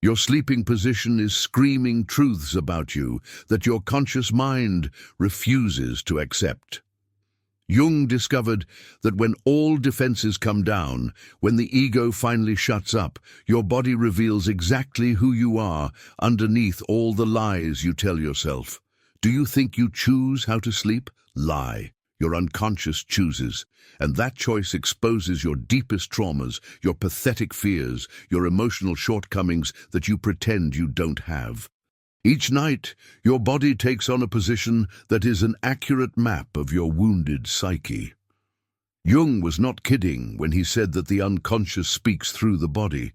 Your sleeping position is screaming truths about you that your conscious mind refuses to accept. Jung discovered that when all defenses come down, when the ego finally shuts up, your body reveals exactly who you are underneath all the lies you tell yourself. Do you think you choose how to sleep? Lie. Your unconscious chooses, and that choice exposes your deepest traumas, your pathetic fears, your emotional shortcomings that you pretend you don't have. Each night, your body takes on a position that is an accurate map of your wounded psyche. Jung was not kidding when he said that the unconscious speaks through the body.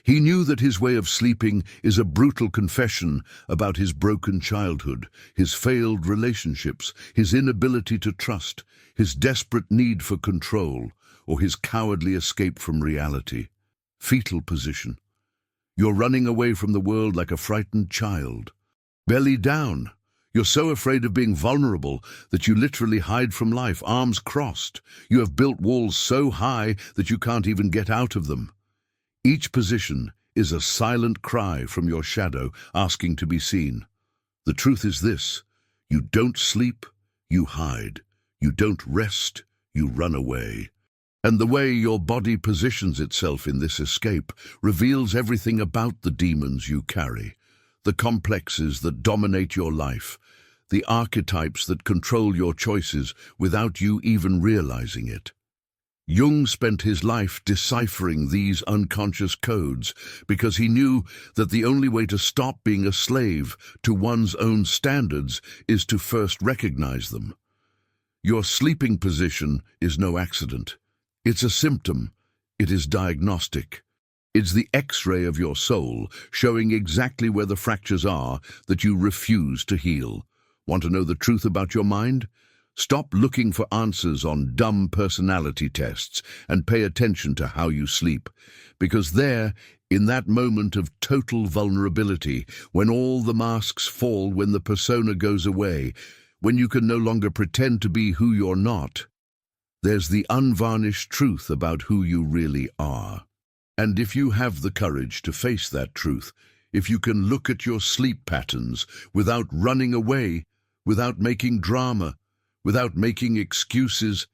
He knew that his way of sleeping is a brutal confession about his broken childhood, his failed relationships, his inability to trust, his desperate need for control, or his cowardly escape from reality. Fetal position. You're running away from the world like a frightened child. Belly down. You're so afraid of being vulnerable that you literally hide from life, arms crossed. You have built walls so high that you can't even get out of them. Each position is a silent cry from your shadow asking to be seen. The truth is this: you don't sleep, you hide. You don't rest, you run away. And the way your body positions itself in this escape reveals everything about the demons you carry, the complexes that dominate your life, the archetypes that control your choices without you even realizing it. Jung spent his life deciphering these unconscious codes because he knew that the only way to stop being a slave to one's own standards is to first recognize them. Your sleeping position is no accident. It's a symptom. It is diagnostic. It's the X-ray of your soul, showing exactly where the fractures are that you refuse to heal. Want to know the truth about your mind? Stop looking for answers on dumb personality tests and pay attention to how you sleep. Because there, in that moment of total vulnerability, when all the masks fall, when the persona goes away, when you can no longer pretend to be who you're not, there's the unvarnished truth about who you really are. And if you have the courage to face that truth, if you can look at your sleep patterns without running away, without making drama, without making excuses,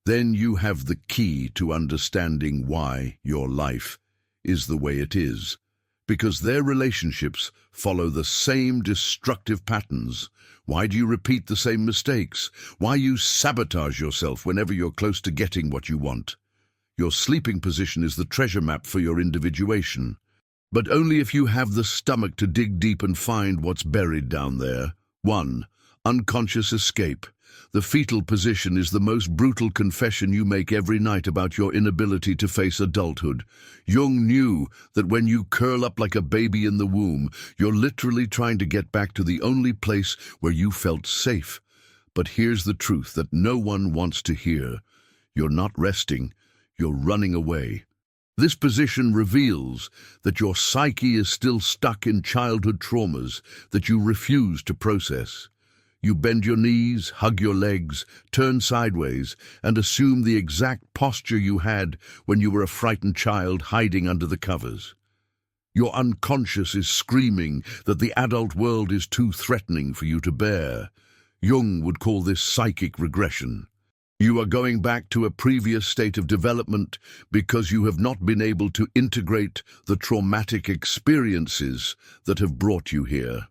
then you have the key to understanding why your life is the way it is. Because their relationships follow the same destructive patterns. Why do you repeat the same mistakes? Why you sabotage yourself whenever you're close to getting what you want? Your sleeping position is the treasure map for your individuation. But only if you have the stomach to dig deep and find what's buried down there. 1. Unconscious escape. The fetal position is the most brutal confession you make every night about your inability to face adulthood. Jung knew that when you curl up like a baby in the womb, you're literally trying to get back to the only place where you felt safe. But here's the truth that no one wants to hear. You're not resting, you're running away. This position reveals that your psyche is still stuck in childhood traumas that you refuse to process. You bend your knees, hug your legs, turn sideways, and assume the exact posture you had when you were a frightened child hiding under the covers. Your unconscious is screaming that the adult world is too threatening for you to bear. Jung would call this psychic regression. You are going back to a previous state of development because you have not been able to integrate the traumatic experiences that have brought you here.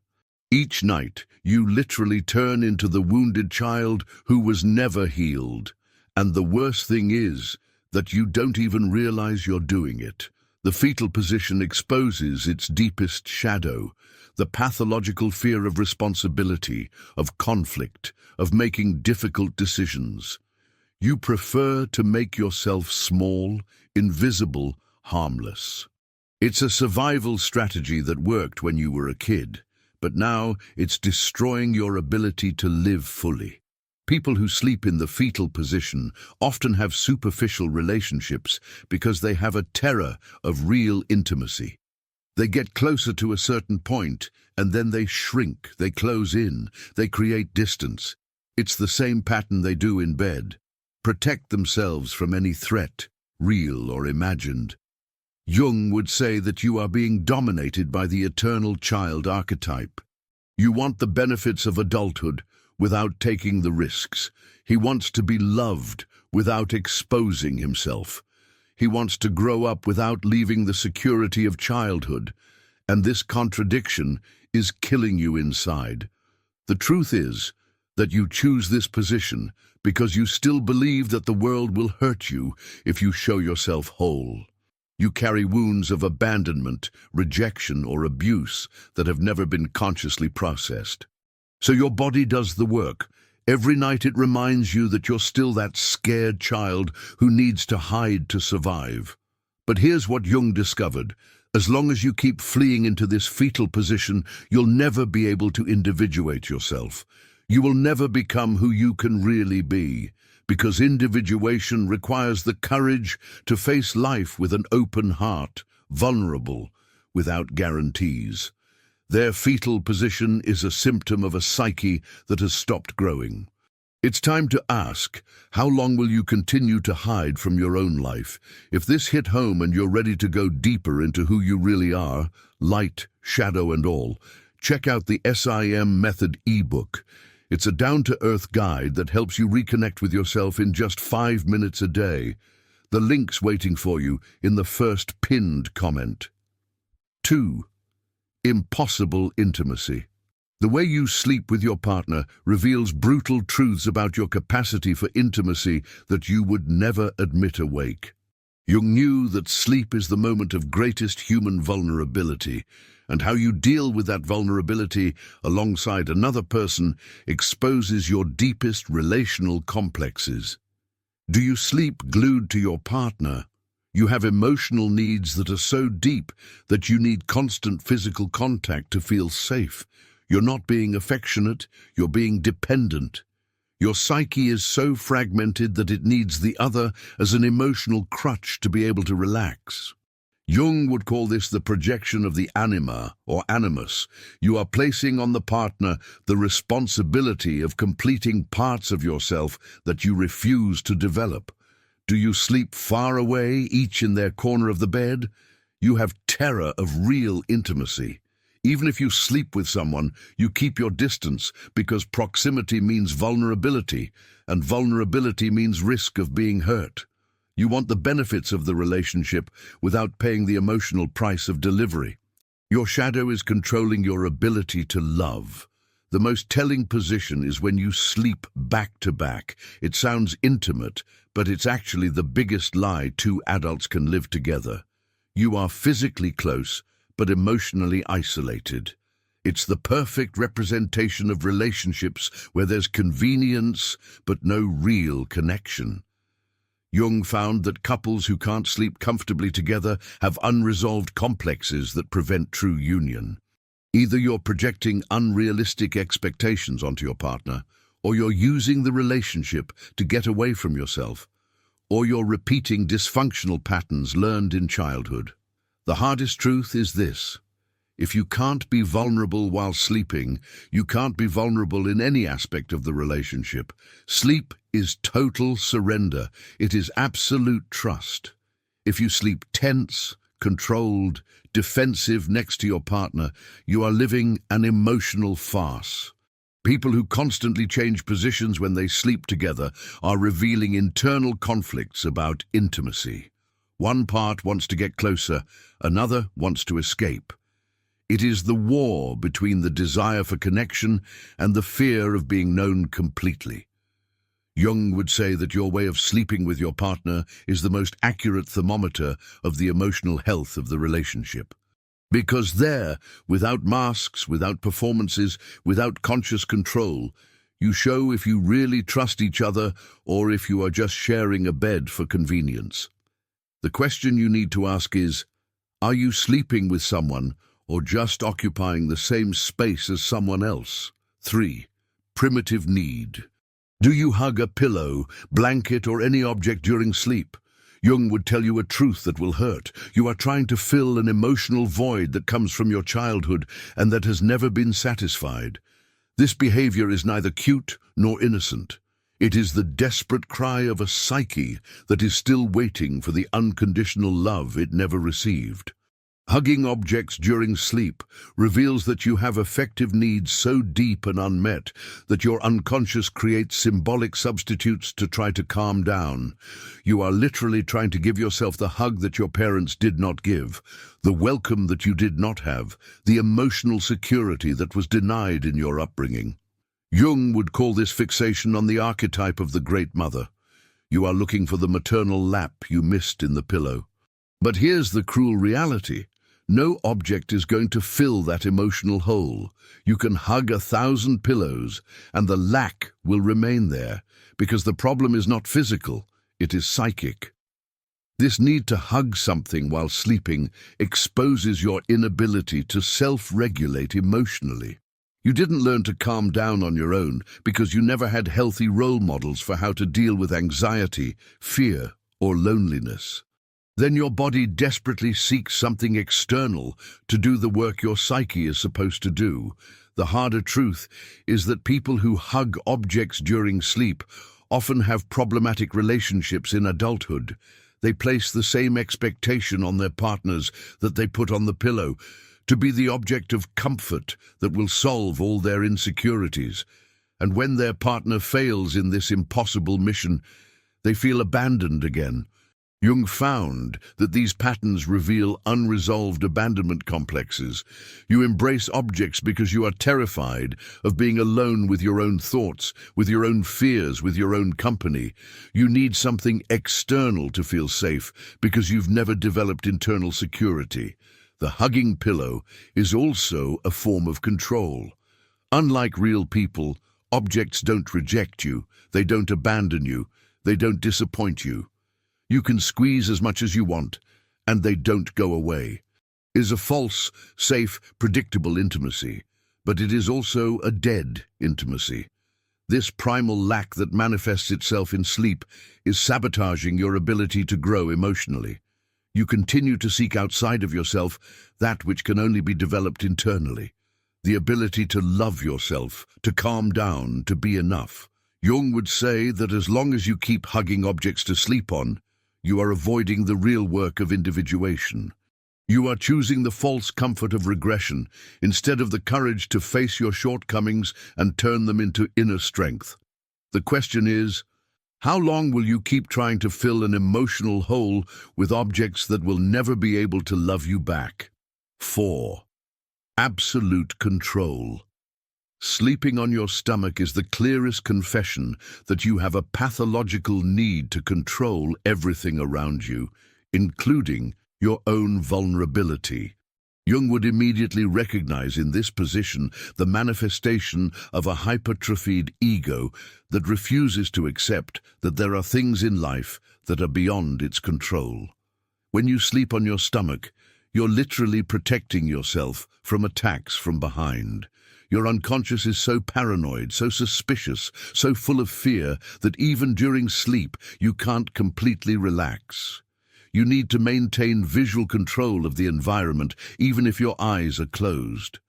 Each night, you literally turn into the wounded child who was never healed. And the worst thing is that you don't even realize you're doing it. The fetal position exposes its deepest shadow, the pathological fear of responsibility, of conflict, of making difficult decisions. You prefer to make yourself small, invisible, harmless. It's a survival strategy that worked when you were a kid. But now it's destroying your ability to live fully. People who sleep in the fetal position often have superficial relationships because they have a terror of real intimacy. They get closer to a certain point, and then they shrink, they close in, they create distance. It's the same pattern they do in bed. Protect themselves from any threat, real or imagined. Jung would say that you are being dominated by the eternal child archetype. You want the benefits of adulthood without taking the risks. He wants to be loved without exposing himself. He wants to grow up without leaving the security of childhood. And this contradiction is killing you inside. The truth is that you choose this position because you still believe that the world will hurt you if you show yourself whole. You carry wounds of abandonment, rejection, or abuse that have never been consciously processed. So your body does the work. Every night it reminds you that you're still that scared child who needs to hide to survive. But here's what Jung discovered. As long as you keep fleeing into this fetal position, you'll never be able to individuate yourself. You will never become who you can really be, because individuation requires the courage to face life with an open heart, vulnerable, without guarantees. Their fetal position is a symptom of a psyche that has stopped growing. It's time to ask, how long will you continue to hide from your own life? If this hit home and you're ready to go deeper into who you really are, light, shadow and all, check out the SIM Method ebook. It's a down-to-earth guide that helps you reconnect with yourself in just 5 minutes a day. The link's waiting for you in the first pinned comment. 2. Impossible intimacy. The way you sleep with your partner reveals brutal truths about your capacity for intimacy that you would never admit awake. Jung knew that sleep is the moment of greatest human vulnerability, and how you deal with that vulnerability alongside another person exposes your deepest relational complexes. Do you sleep glued to your partner? You have emotional needs that are so deep that you need constant physical contact to feel safe. You're not being affectionate, you're being dependent. Your psyche is so fragmented that it needs the other as an emotional crutch to be able to relax. Jung would call this the projection of the anima, or animus. You are placing on the partner the responsibility of completing parts of yourself that you refuse to develop. Do you sleep far away, each in their corner of the bed? You have terror of real intimacy. Even if you sleep with someone, you keep your distance because proximity means vulnerability, and vulnerability means risk of being hurt. You want the benefits of the relationship without paying the emotional price of delivery. Your shadow is controlling your ability to love. The most telling position is when you sleep back to back. It sounds intimate, but it's actually the biggest lie two adults can live together. You are physically close, but emotionally isolated. It's the perfect representation of relationships where there's convenience, but no real connection. Jung found that couples who can't sleep comfortably together have unresolved complexes that prevent true union. Either you're projecting unrealistic expectations onto your partner, or you're using the relationship to get away from yourself, or you're repeating dysfunctional patterns learned in childhood. The hardest truth is this: if you can't be vulnerable while sleeping, you can't be vulnerable in any aspect of the relationship. Sleep is total surrender. It is absolute trust. If you sleep tense, controlled, defensive next to your partner, you are living an emotional farce. People who constantly change positions when they sleep together are revealing internal conflicts about intimacy. One part wants to get closer, another wants to escape. It is the war between the desire for connection and the fear of being known completely. Jung would say that your way of sleeping with your partner is the most accurate thermometer of the emotional health of the relationship. Because there, without masks, without performances, without conscious control, you show if you really trust each other or if you are just sharing a bed for convenience. The question you need to ask is, are you sleeping with someone or just occupying the same space as someone else? 3. Primitive need. Do you hug a pillow, blanket, or any object during sleep? Jung would tell you a truth that will hurt. You are trying to fill an emotional void that comes from your childhood and that has never been satisfied. This behavior is neither cute nor innocent. It is the desperate cry of a psyche that is still waiting for the unconditional love it never received. Hugging objects during sleep reveals that you have affective needs so deep and unmet that your unconscious creates symbolic substitutes to try to calm down. You are literally trying to give yourself the hug that your parents did not give, the welcome that you did not have, the emotional security that was denied in your upbringing. Jung would call this fixation on the archetype of the Great Mother. You are looking for the maternal lap you missed in the pillow. But here's the cruel reality. No object is going to fill that emotional hole. You can hug 1,000 pillows, and the lack will remain there, because the problem is not physical, it is psychic. This need to hug something while sleeping exposes your inability to self-regulate emotionally. You didn't learn to calm down on your own because you never had healthy role models for how to deal with anxiety, fear, or loneliness. Then your body desperately seeks something external to do the work your psyche is supposed to do. The harder truth is that people who hug objects during sleep often have problematic relationships in adulthood. They place the same expectation on their partners that they put on the pillow, to be the object of comfort that will solve all their insecurities. And when their partner fails in this impossible mission, they feel abandoned again. Jung found that these patterns reveal unresolved abandonment complexes. You embrace objects because you are terrified of being alone with your own thoughts, with your own fears, with your own company. You need something external to feel safe because you've never developed internal security. The hugging pillow is also a form of control. Unlike real people, objects don't reject you, they don't abandon you, they don't disappoint you. You can squeeze as much as you want, and they don't go away. It is a false, safe, predictable intimacy, but it is also a dead intimacy. This primal lack that manifests itself in sleep is sabotaging your ability to grow emotionally. You continue to seek outside of yourself that which can only be developed internally. The ability to love yourself, to calm down, to be enough. Jung would say that as long as you keep hugging objects to sleep on, you are avoiding the real work of individuation. You are choosing the false comfort of regression instead of the courage to face your shortcomings and turn them into inner strength. The question is, how long will you keep trying to fill an emotional hole with objects that will never be able to love you back? 4. Absolute control. Sleeping on your stomach is the clearest confession that you have a pathological need to control everything around you, including your own vulnerability. Jung would immediately recognize in this position the manifestation of a hypertrophied ego that refuses to accept that there are things in life that are beyond its control. When you sleep on your stomach, you're literally protecting yourself from attacks from behind. Your unconscious is so paranoid, so suspicious, so full of fear that even during sleep you can't completely relax. You need to maintain visual control of the environment even if your eyes are closed.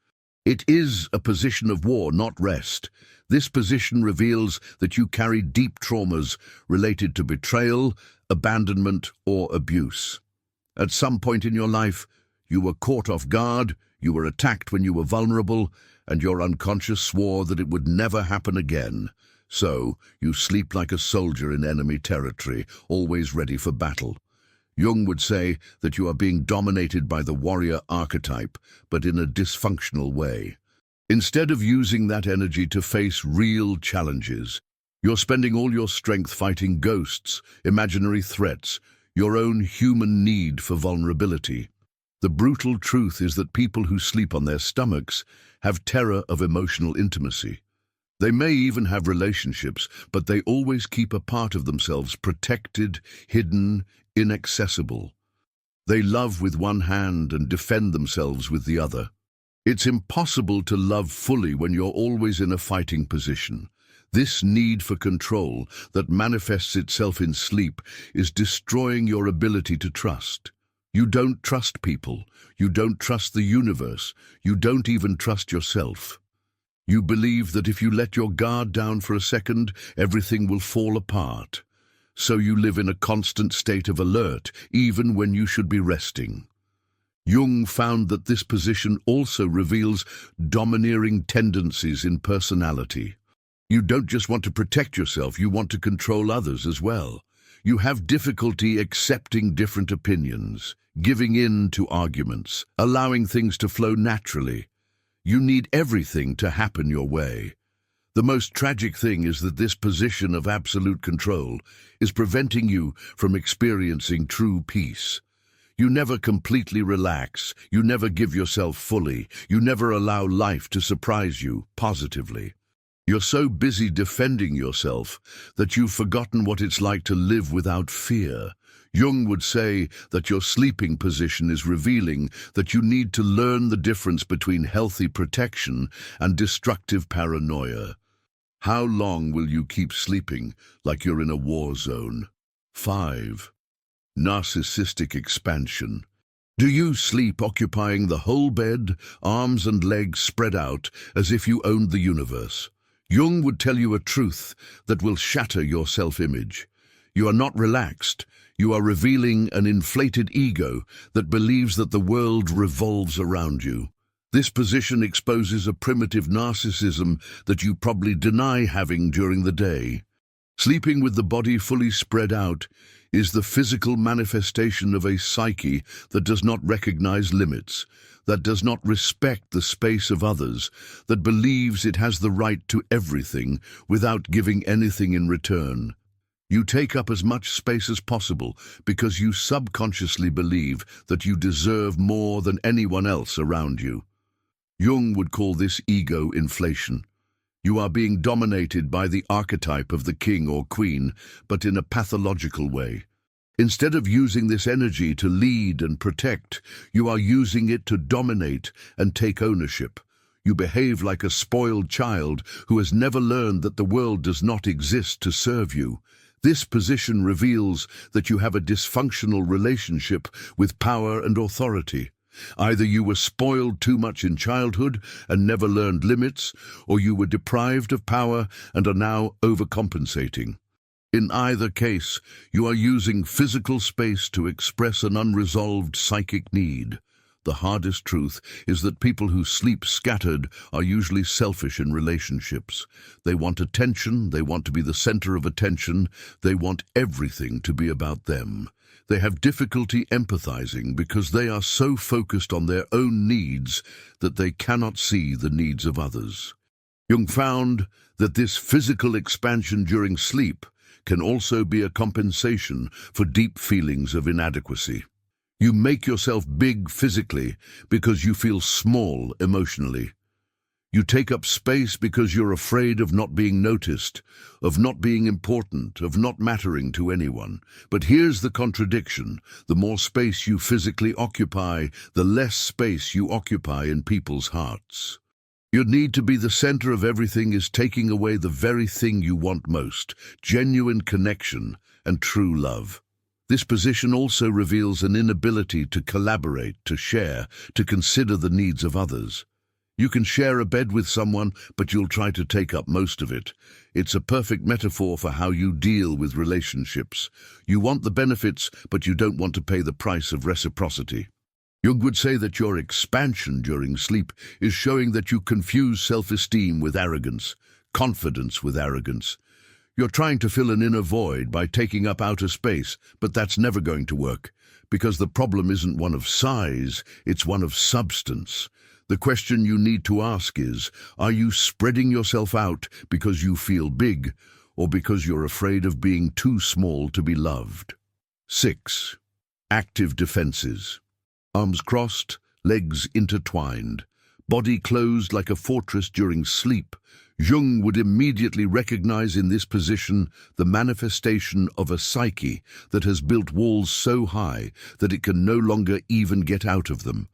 It is a position of war, not rest. This position reveals that you carry deep traumas related to betrayal, abandonment, or abuse. At some point in your life, you were caught off guard, you were attacked when you were vulnerable, and your unconscious swore that it would never happen again. So, you sleep like a soldier in enemy territory, always ready for battle. Jung would say that you are being dominated by the warrior archetype, but in a dysfunctional way. Instead of using that energy to face real challenges, you're spending all your strength fighting ghosts, imaginary threats, your own human need for vulnerability. The brutal truth is that people who sleep on their stomachs have terror of emotional intimacy. They may even have relationships, but they always keep a part of themselves protected, hidden, inaccessible. They love with one hand and defend themselves with the other. It's impossible to love fully when you're always in a fighting position. This need for control that manifests itself in sleep is destroying your ability to trust. You don't trust people. You don't trust the universe. You don't even trust yourself. You believe that if you let your guard down for a second, everything will fall apart. So you live in a constant state of alert, even when you should be resting. Jung found that this position also reveals domineering tendencies in personality. You don't just want to protect yourself, you want to control others as well. You have difficulty accepting different opinions, giving in to arguments, allowing things to flow naturally. You need everything to happen your way. The most tragic thing is that this position of absolute control is preventing you from experiencing true peace. You never completely relax, you never give yourself fully, you never allow life to surprise you positively. You're so busy defending yourself that you've forgotten what it's like to live without fear. Jung would say that your sleeping position is revealing that you need to learn the difference between healthy protection and destructive paranoia. How long will you keep sleeping like you're in a war zone? 5. Narcissistic expansion. Do you sleep occupying the whole bed, arms and legs spread out, as if you owned the universe? Jung would tell you a truth that will shatter your self-image. You are not relaxed. You are revealing an inflated ego that believes that the world revolves around you. This position exposes a primitive narcissism that you probably deny having during the day. Sleeping with the body fully spread out is the physical manifestation of a psyche that does not recognize limits, that does not respect the space of others, that believes it has the right to everything without giving anything in return. You take up as much space as possible because you subconsciously believe that you deserve more than anyone else around you. Jung would call this ego inflation. You are being dominated by the archetype of the king or queen, but in a pathological way. Instead of using this energy to lead and protect, you are using it to dominate and take ownership. You behave like a spoiled child who has never learned that the world does not exist to serve you. This position reveals that you have a dysfunctional relationship with power and authority. Either you were spoiled too much in childhood and never learned limits, or you were deprived of power and are now overcompensating. In either case, you are using physical space to express an unresolved psychic need. The hardest truth is that people who sleep scattered are usually selfish in relationships. They want attention, they want to be the center of attention, they want everything to be about them. They have difficulty empathizing because they are so focused on their own needs that they cannot see the needs of others. Jung found that this physical expansion during sleep can also be a compensation for deep feelings of inadequacy. You make yourself big physically because you feel small emotionally. You take up space because you're afraid of not being noticed, of not being important, of not mattering to anyone. But here's the contradiction. The more space you physically occupy, the less space you occupy in people's hearts. Your need to be the center of everything is taking away the very thing you want most, genuine connection and true love. This position also reveals an inability to collaborate, to share, to consider the needs of others. You can share a bed with someone, but you'll try to take up most of it. It's a perfect metaphor for how you deal with relationships. You want the benefits, but you don't want to pay the price of reciprocity. Jung would say that your expansion during sleep is showing that you confuse self-esteem with arrogance, confidence with arrogance. You're trying to fill an inner void by taking up outer space, but that's never going to work, because the problem isn't one of size, it's one of substance. The question you need to ask is, are you spreading yourself out because you feel big, or because you're afraid of being too small to be loved? 6. Active defenses. Arms crossed, legs intertwined, body closed like a fortress during sleep. Jung would immediately recognize in this position the manifestation of a psyche that has built walls so high that it can no longer even get out of them.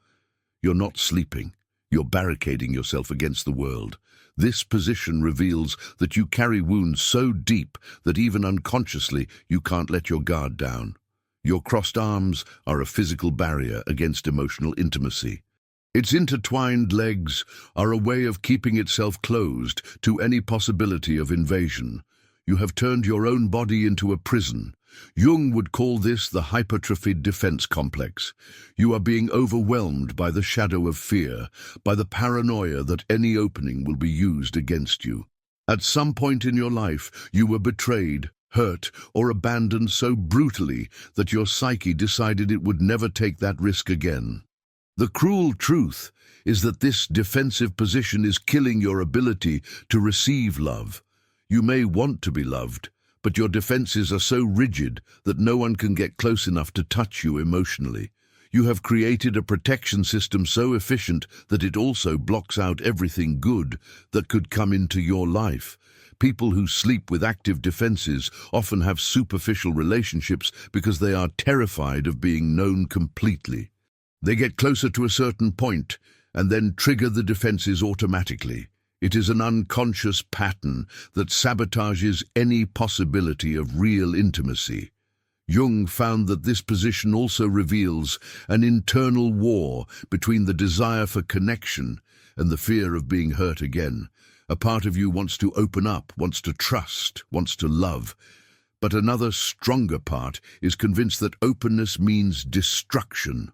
You're not sleeping. You're barricading yourself against the world. This position reveals that you carry wounds so deep that even unconsciously you can't let your guard down. Your crossed arms are a physical barrier against emotional intimacy. Its intertwined legs are a way of keeping itself closed to any possibility of invasion. You have turned your own body into a prison. Jung would call this the hypertrophied defense complex. You are being overwhelmed by the shadow of fear, by the paranoia that any opening will be used against you. At some point in your life, you were betrayed, hurt, or abandoned so brutally that your psyche decided it would never take that risk again. The cruel truth is that this defensive position is killing your ability to receive love. You may want to be loved, but your defenses are so rigid that no one can get close enough to touch you emotionally. You have created a protection system so efficient that it also blocks out everything good that could come into your life. People who sleep with active defenses often have superficial relationships because they are terrified of being known completely. They get closer to a certain point and then trigger the defenses automatically. It is an unconscious pattern that sabotages any possibility of real intimacy. Jung found that this position also reveals an internal war between the desire for connection and the fear of being hurt again. A part of you wants to open up, wants to trust, wants to love. But another stronger part is convinced that openness means destruction.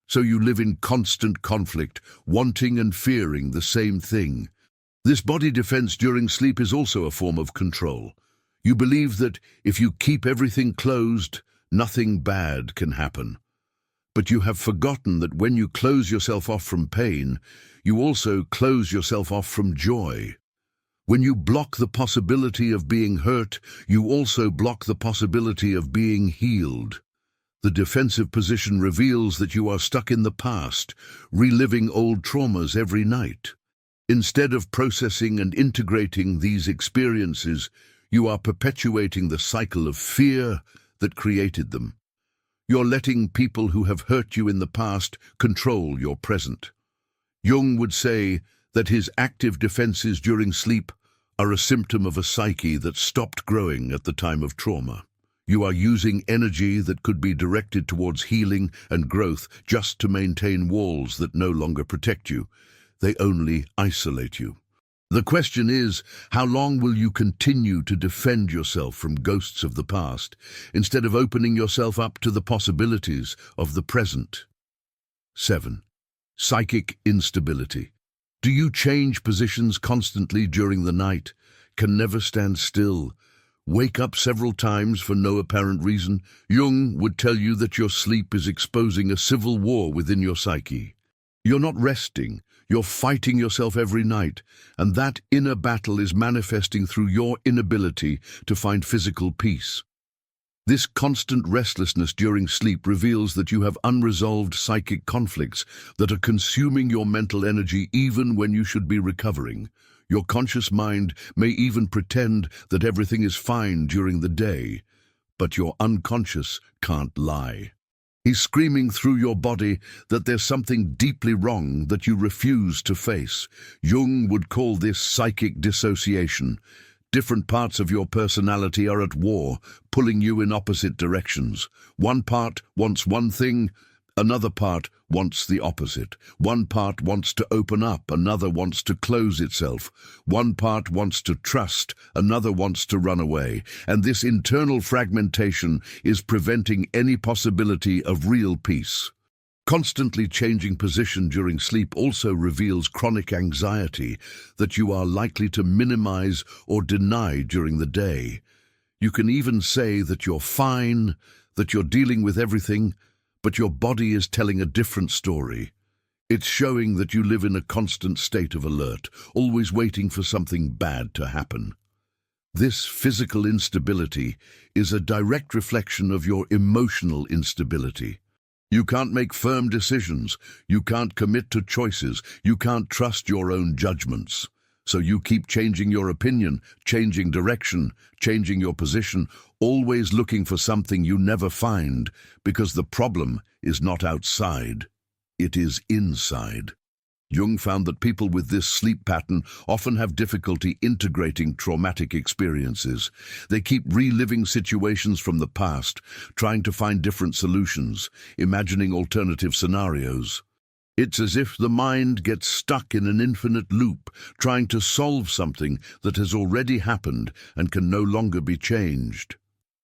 So you live in constant conflict, wanting and fearing the same thing. This body defense during sleep is also a form of control. You believe that if you keep everything closed, nothing bad can happen. But you have forgotten that when you close yourself off from pain, you also close yourself off from joy. When you block the possibility of being hurt, you also block the possibility of being healed. The defensive position reveals that you are stuck in the past, reliving old traumas every night. Instead of processing and integrating these experiences, you are perpetuating the cycle of fear that created them. You're letting people who have hurt you in the past control your present. Jung would say that his active defenses during sleep are a symptom of a psyche that stopped growing at the time of trauma. You are using energy that could be directed towards healing and growth just to maintain walls that no longer protect you. They only isolate you. The question is, how long will you continue to defend yourself from ghosts of the past, instead of opening yourself up to the possibilities of the present? 7. Psychic instability. Do you change positions constantly during the night? Can never stand still? Wake up several times for no apparent reason? Jung would tell you that your sleep is exposing a civil war within your psyche. You're not resting. You're fighting yourself every night, and that inner battle is manifesting through your inability to find physical peace. This constant restlessness during sleep reveals that you have unresolved psychic conflicts that are consuming your mental energy even when you should be recovering. Your conscious mind may even pretend that everything is fine during the day, but your unconscious can't lie. He's screaming through your body that there's something deeply wrong that you refuse to face. Jung would call this psychic dissociation. Different parts of your personality are at war, pulling you in opposite directions. One part wants one thing, another part wants the opposite. One part wants to open up, another wants to close itself. One part wants to trust, another wants to run away. And this internal fragmentation is preventing any possibility of real peace. Constantly changing position during sleep also reveals chronic anxiety that you are likely to minimize or deny during the day. You can even say that you're fine, that you're dealing with everything, but your body is telling a different story. It's showing that you live in a constant state of alert, always waiting for something bad to happen. This physical instability is a direct reflection of your emotional instability. You can't make firm decisions, you can't commit to choices, you can't trust your own judgments. So you keep changing your opinion, changing direction, changing your position, always looking for something you never find, because the problem is not outside, it is inside. Jung found that people with this sleep pattern often have difficulty integrating traumatic experiences. They keep reliving situations from the past, trying to find different solutions, imagining alternative scenarios. It's as if the mind gets stuck in an infinite loop, trying to solve something that has already happened and can no longer be changed.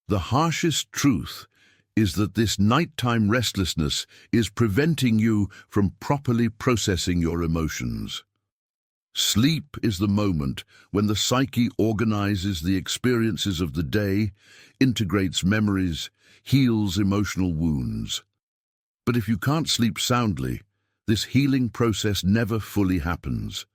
The harshest truth is that this nighttime restlessness is preventing you from properly processing your emotions. Sleep is the moment when the psyche organizes the experiences of the day, integrates memories, heals emotional wounds. But if you can't sleep soundly, this healing process never fully happens.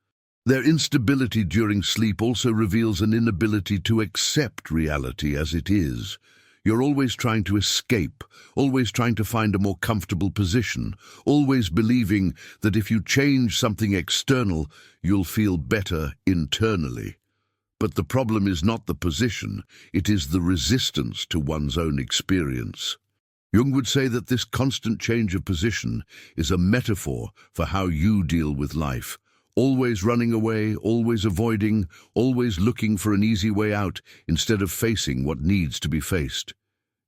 Their instability during sleep also reveals an inability to accept reality as it is. You're always trying to escape, always trying to find a more comfortable position, always believing that if you change something external, you'll feel better internally. But the problem is not the position, it is the resistance to one's own experience. Jung would say that this constant change of position is a metaphor for how you deal with life. Always running away, always avoiding, always looking for an easy way out instead of facing what needs to be faced.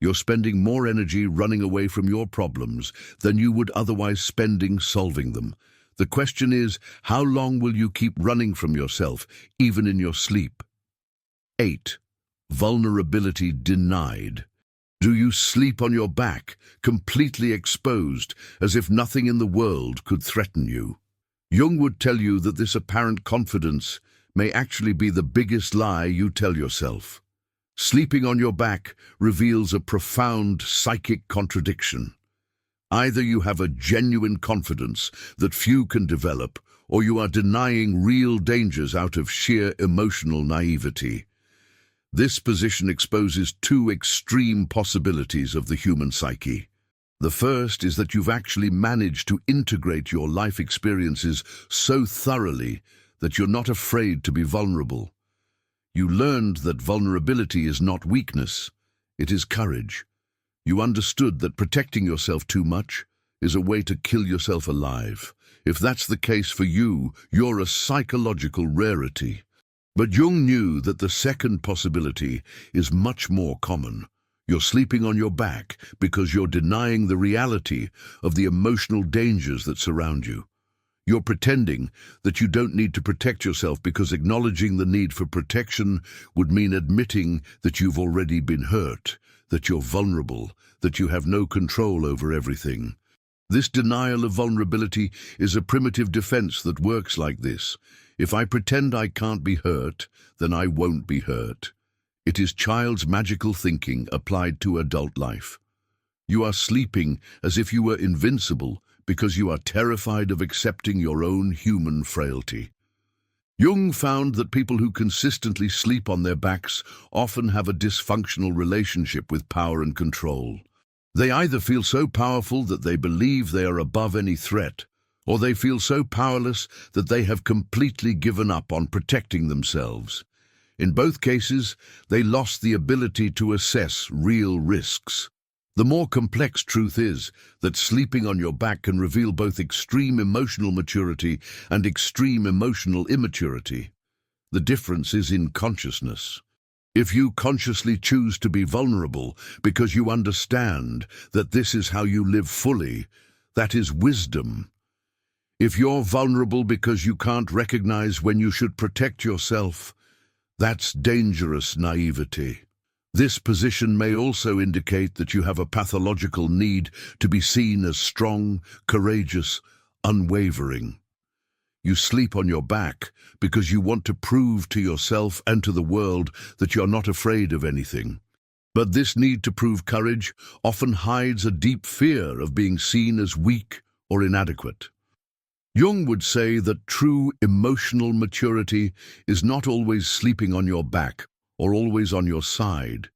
You're spending more energy running away from your problems than you would otherwise spending solving them. The question is, how long will you keep running from yourself, even in your sleep? 8. Vulnerability denied. Do you sleep on your back, completely exposed, as if nothing in the world could threaten you? Jung would tell you that this apparent confidence may actually be the biggest lie you tell yourself. Sleeping on your back reveals a profound psychic contradiction. Either you have a genuine confidence that few can develop, or you are denying real dangers out of sheer emotional naivety. This position exposes two extreme possibilities of the human psyche. The first is that you've actually managed to integrate your life experiences so thoroughly that you're not afraid to be vulnerable. You learned that vulnerability is not weakness, it is courage. You understood that protecting yourself too much is a way to kill yourself alive. If that's the case for you, you're a psychological rarity. But Jung knew that the second possibility is much more common. You're sleeping on your back because you're denying the reality of the emotional dangers that surround you. You're pretending that you don't need to protect yourself because acknowledging the need for protection would mean admitting that you've already been hurt, that you're vulnerable, that you have no control over everything. This denial of vulnerability is a primitive defense that works like this. If I pretend I can't be hurt, then I won't be hurt. It is child's magical thinking applied to adult life. You are sleeping as if you were invincible because you are terrified of accepting your own human frailty. Jung found that people who consistently sleep on their backs often have a dysfunctional relationship with power and control. They either feel so powerful that they believe they are above any threat, or they feel so powerless that they have completely given up on protecting themselves. In both cases, they lost the ability to assess real risks. The more complex truth is that sleeping on your back can reveal both extreme emotional maturity and extreme emotional immaturity. The difference is in consciousness. If you consciously choose to be vulnerable because you understand that this is how you live fully, that is wisdom. If you're vulnerable because you can't recognize when you should protect yourself, that's dangerous naivety. This position may also indicate that you have a pathological need to be seen as strong, courageous, unwavering. You sleep on your back because you want to prove to yourself and to the world that you're not afraid of anything. But this need to prove courage often hides a deep fear of being seen as weak or inadequate. Jung would say that true emotional maturity is not always sleeping on your back or always on your side.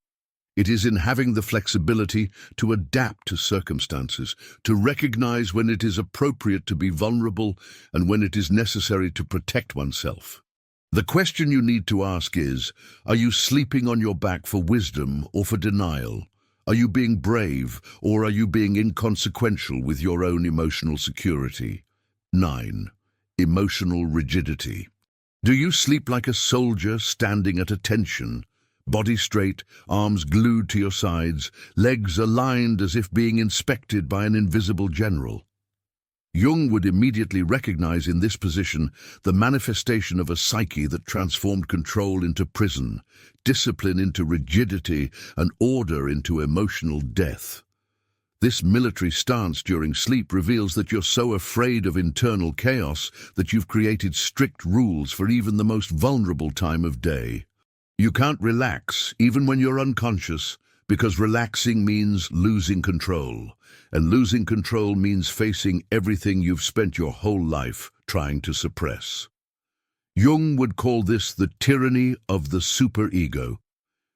It is in having the flexibility to adapt to circumstances, to recognize when it is appropriate to be vulnerable and when it is necessary to protect oneself. The question you need to ask is, are you sleeping on your back for wisdom or for denial? Are you being brave or are you being inconsequential with your own emotional security? 9. Emotional rigidity. Do you sleep like a soldier standing at attention? Body straight, arms glued to your sides, legs aligned as if being inspected by an invisible general. Jung would immediately recognize in this position the manifestation of a psyche that transformed control into prison, discipline into rigidity, and order into emotional death. This military stance during sleep reveals that you're so afraid of internal chaos that you've created strict rules for even the most vulnerable time of day. You can't relax, even when you're unconscious, because relaxing means losing control, and losing control means facing everything you've spent your whole life trying to suppress. Jung would call this the tyranny of the superego.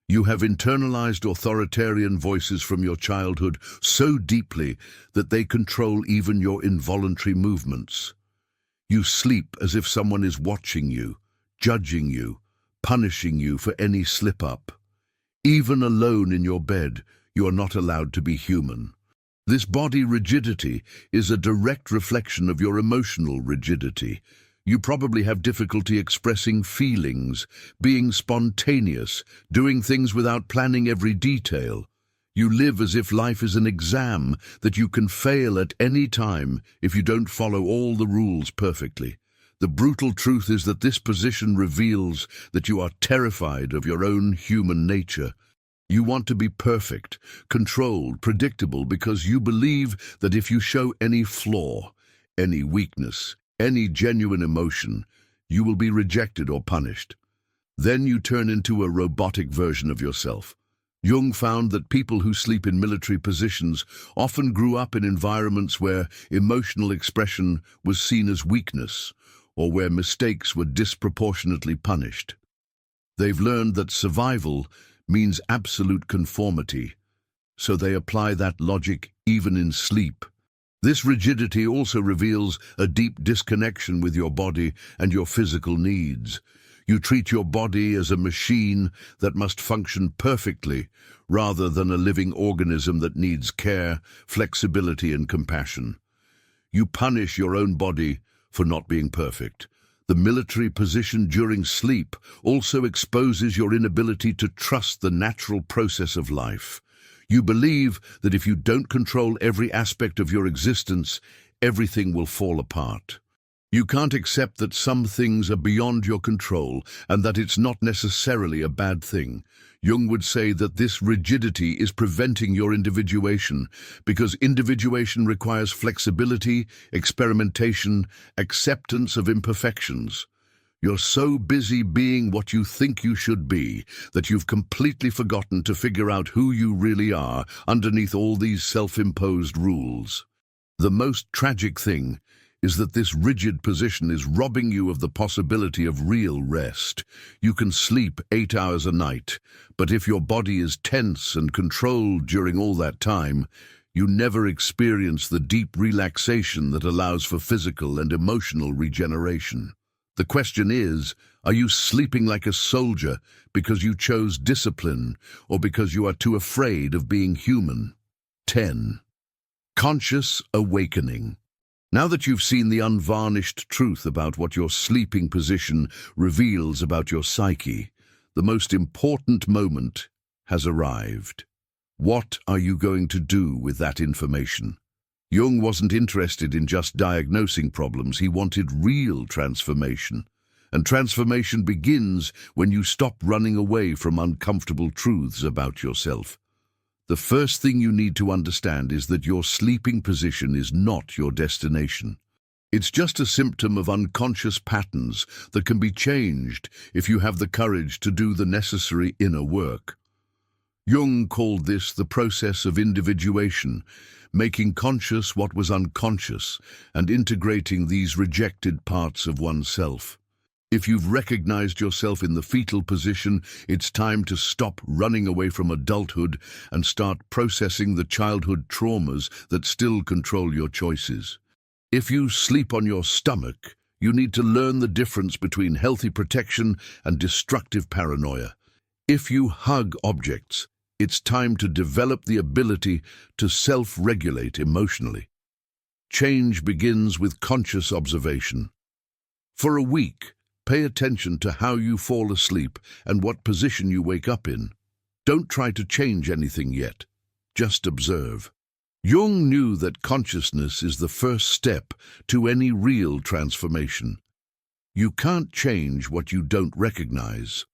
You have internalized authoritarian voices from your childhood so deeply that they control even your involuntary movements. You sleep as if someone is watching you, judging you, punishing you for any slip-up. Even alone in your bed, you are not allowed to be human. This body rigidity is a direct reflection of your emotional rigidity. You probably have difficulty expressing feelings, being spontaneous, doing things without planning every detail. You live as if life is an exam that you can fail at any time if you don't follow all the rules perfectly. The brutal truth is that this position reveals that you are terrified of your own human nature. You want to be perfect, controlled, predictable, because you believe that if you show any flaw, any weakness, any genuine emotion, you will be rejected or punished. Then you turn into a robotic version of yourself. Jung found that people who sleep in military positions often grew up in environments where emotional expression was seen as weakness, or where mistakes were disproportionately punished. They've learned that survival means absolute conformity, so they apply that logic even in sleep. This rigidity also reveals a deep disconnection with your body and your physical needs. You treat your body as a machine that must function perfectly, rather than a living organism that needs care, flexibility, and compassion. You punish your own body for not being perfect. The military position during sleep also exposes your inability to trust the natural process of life. You believe that if you don't control every aspect of your existence, everything will fall apart. You can't accept that some things are beyond your control and that it's not necessarily a bad thing. Jung would say that this rigidity is preventing your individuation, because individuation requires flexibility, experimentation, acceptance of imperfections. You're so busy being what you think you should be that you've completely forgotten to figure out who you really are underneath all these self-imposed rules. The most tragic thing is that this rigid position is robbing you of the possibility of real rest. You can sleep 8 hours a night, but if your body is tense and controlled during all that time, you never experience the deep relaxation that allows for physical and emotional regeneration. The question is, are you sleeping like a soldier because you chose discipline or because you are too afraid of being human? 10. Conscious awakening. Now that you've seen the unvarnished truth about what your sleeping position reveals about your psyche, the most important moment has arrived. What are you going to do with that information? Jung wasn't interested in just diagnosing problems, he wanted real transformation. And transformation begins when you stop running away from uncomfortable truths about yourself. The first thing you need to understand is that your sleeping position is not your destination. It's just a symptom of unconscious patterns that can be changed if you have the courage to do the necessary inner work. Jung called this the process of individuation, making conscious what was unconscious and integrating these rejected parts of oneself. If you've recognized yourself in the fetal position, it's time to stop running away from adulthood and start processing the childhood traumas that still control your choices. If you sleep on your stomach, you need to learn the difference between healthy protection and destructive paranoia. If you hug objects, it's time to develop the ability to self-regulate emotionally. Change begins with conscious observation. For a week, pay attention to how you fall asleep and what position you wake up in. Don't try to change anything yet. Just observe. Jung knew that consciousness is the first step to any real transformation. You can't change what you don't recognize.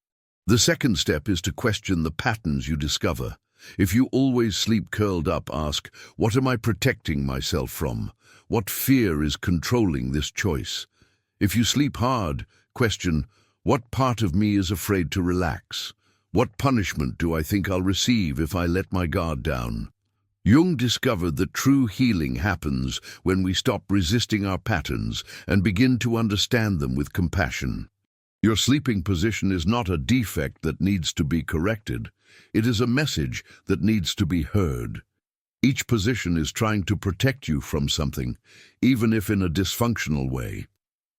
The second step is to question the patterns you discover. If you always sleep curled up, ask, what am I protecting myself from? What fear is controlling this choice? If you sleep hard, question, what part of me is afraid to relax? What punishment do I think I'll receive if I let my guard down? Jung discovered that true healing happens when we stop resisting our patterns and begin to understand them with compassion. Your sleeping position is not a defect that needs to be corrected. It is a message that needs to be heard. Each position is trying to protect you from something, even if in a dysfunctional way.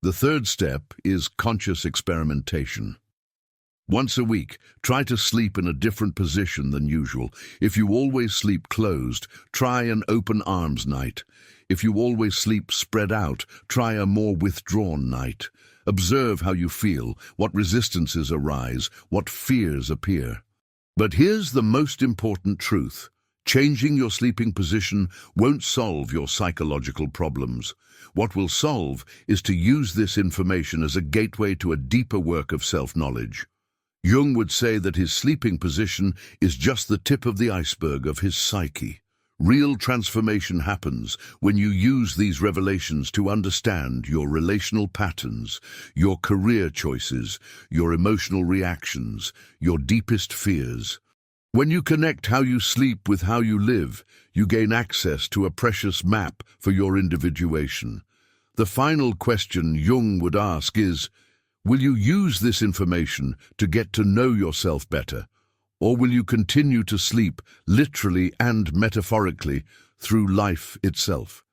The third step is conscious experimentation. Once a week, try to sleep in a different position than usual. If you always sleep closed, try an open arms night. If you always sleep spread out, try a more withdrawn night. Observe how you feel, what resistances arise, what fears appear. But here's the most important truth. Changing your sleeping position won't solve your psychological problems. What will solve is to use this information as a gateway to a deeper work of self-knowledge. Jung would say that his sleeping position is just the tip of the iceberg of his psyche. Real transformation happens when you use these revelations to understand your relational patterns, your career choices, your emotional reactions, your deepest fears. When you connect how you sleep with how you live, you gain access to a precious map for your individuation. The final question Jung would ask is, will you use this information to get to know yourself better, or will you continue to sleep, literally and metaphorically, through life itself?